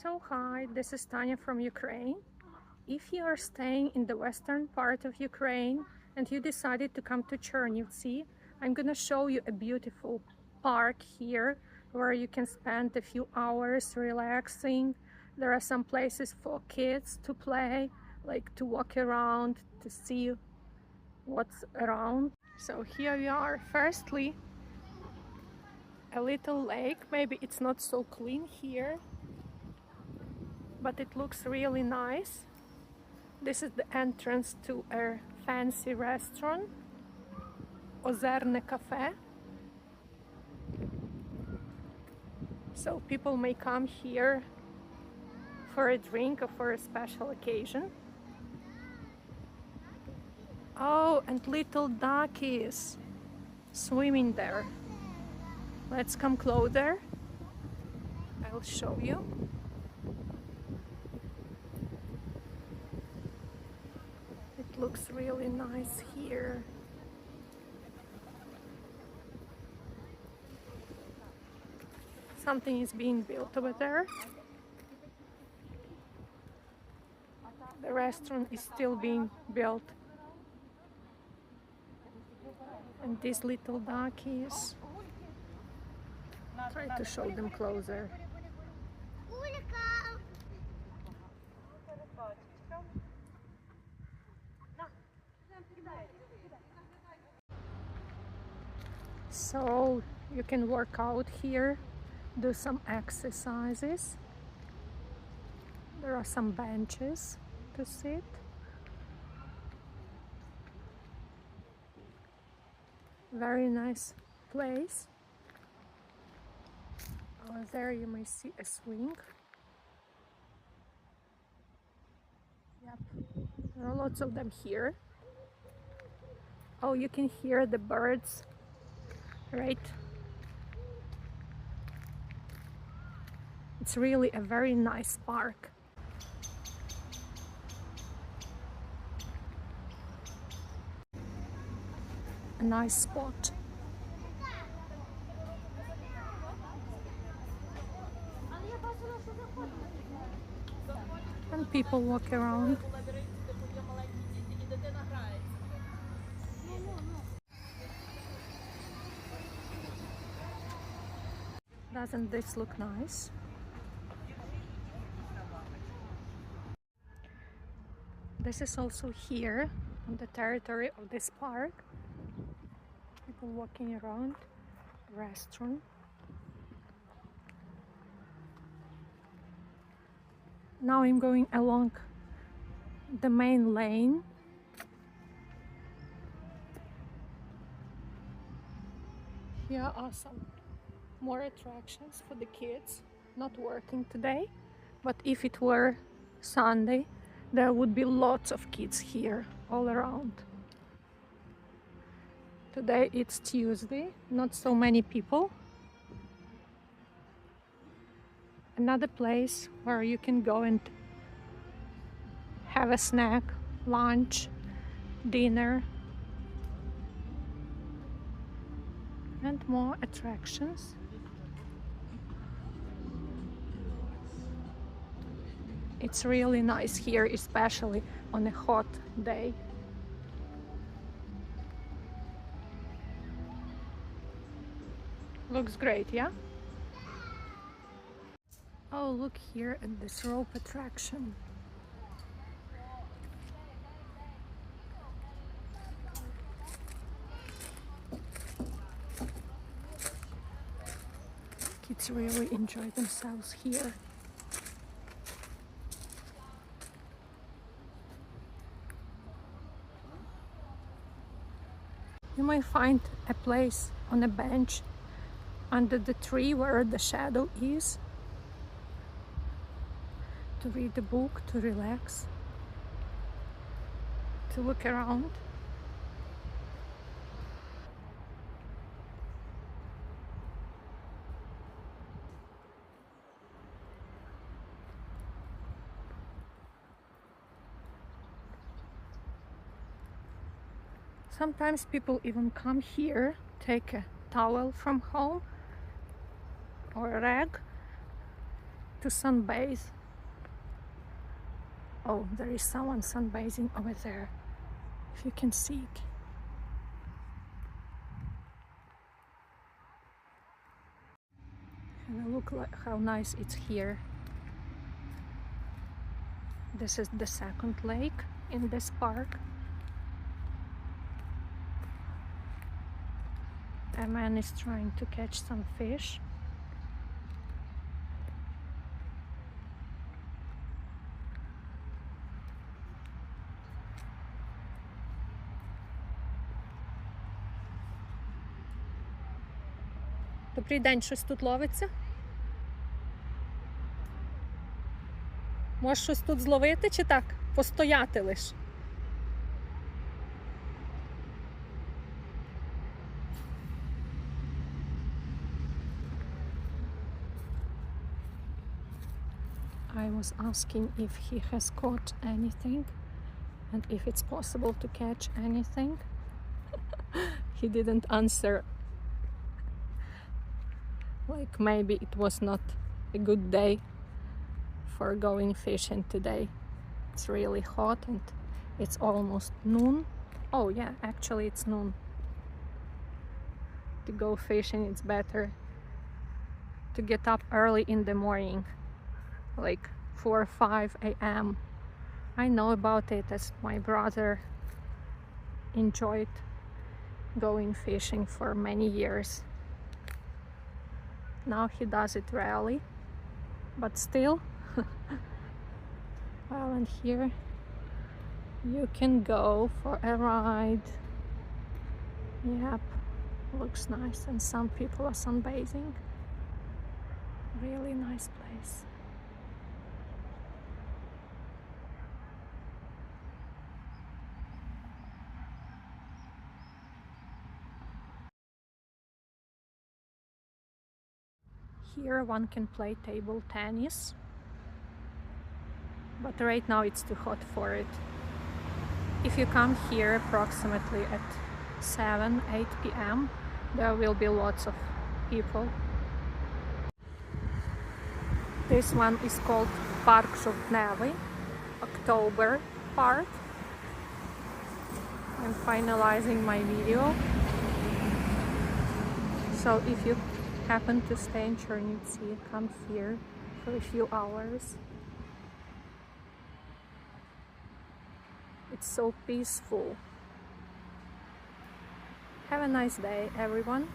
So hi, this is Tanya from Ukraine. If you are staying in the western part of Ukraine and you decided to come to Chernivtsi, I'm gonna show you a beautiful park here where you can spend a few hours relaxing. There are some places for kids to play, like to walk around, to see what's around. So here we are. Firstly, a little lake. Maybe it's not so clean here, but it looks really nice. This is the entrance to a fancy restaurant, Ozerne Cafe. So people may come here for a drink or for a special occasion. Oh, and little duckies swimming there. Let's come closer. I'll show you. It looks really nice here. Something is being built over there. The restaurant is still being built. And these little duckies, try to show them closer. So you can work out here, do some exercises. There are some benches to sit. Very nice place. There you may see a swing. Yep, there are lots of them here. Oh, you can hear the birds, right? It's really a very nice park. A nice spot. And people walk around. Doesn't this look nice? This is also here on the territory of this park. People walking around, restaurant. Now I'm going along the main lane. Here are some more attractions for the kids. Not working today, but if it were Sunday, there would be lots of kids here all around. Today it's Tuesday, not so many people. Another place where you can go and have a snack, lunch, dinner, and more attractions. It's really nice here, especially on a hot day. Looks great, yeah? Oh, look here at this rope attraction. Kids really enjoy themselves here. You might find a place on a bench under the tree where the shadow is, to read a book, to relax, to look around. Sometimes people even come here, take a towel from home or a rag, to sunbathe. Oh, there is someone sunbathing over there, if you can see it. Have a look like how nice it's here. This is the second lake in this park. A man is trying to catch some fish. Добрий день, щось тут ловиться? Можеш щось тут зловити чи так? Постояти лиш? I was asking if he has caught anything and if it's possible to catch anything. He didn't answer. Like maybe it was not a good day for going fishing today. It's really hot and it's almost noon. Oh yeah, actually it's noon. To go fishing it's better to get up early in the morning, like 4 or 5 a.m. I know about it as my brother enjoyed going fishing for many years. Now he does it rarely, but still. Well, and here you can go for a ride. Yep, looks nice, and some people are sunbathing. Really nice place. Here one can play table tennis, but right now it's too hot for it. If you come here approximately at 7-8 p.m. there will be lots of people. This one is called Park Zhovtnevyi, October Park. I'm finalizing my video. So if you happen to stay in Chernivtsi, come here for a few hours. It's so peaceful. Have a nice day, everyone.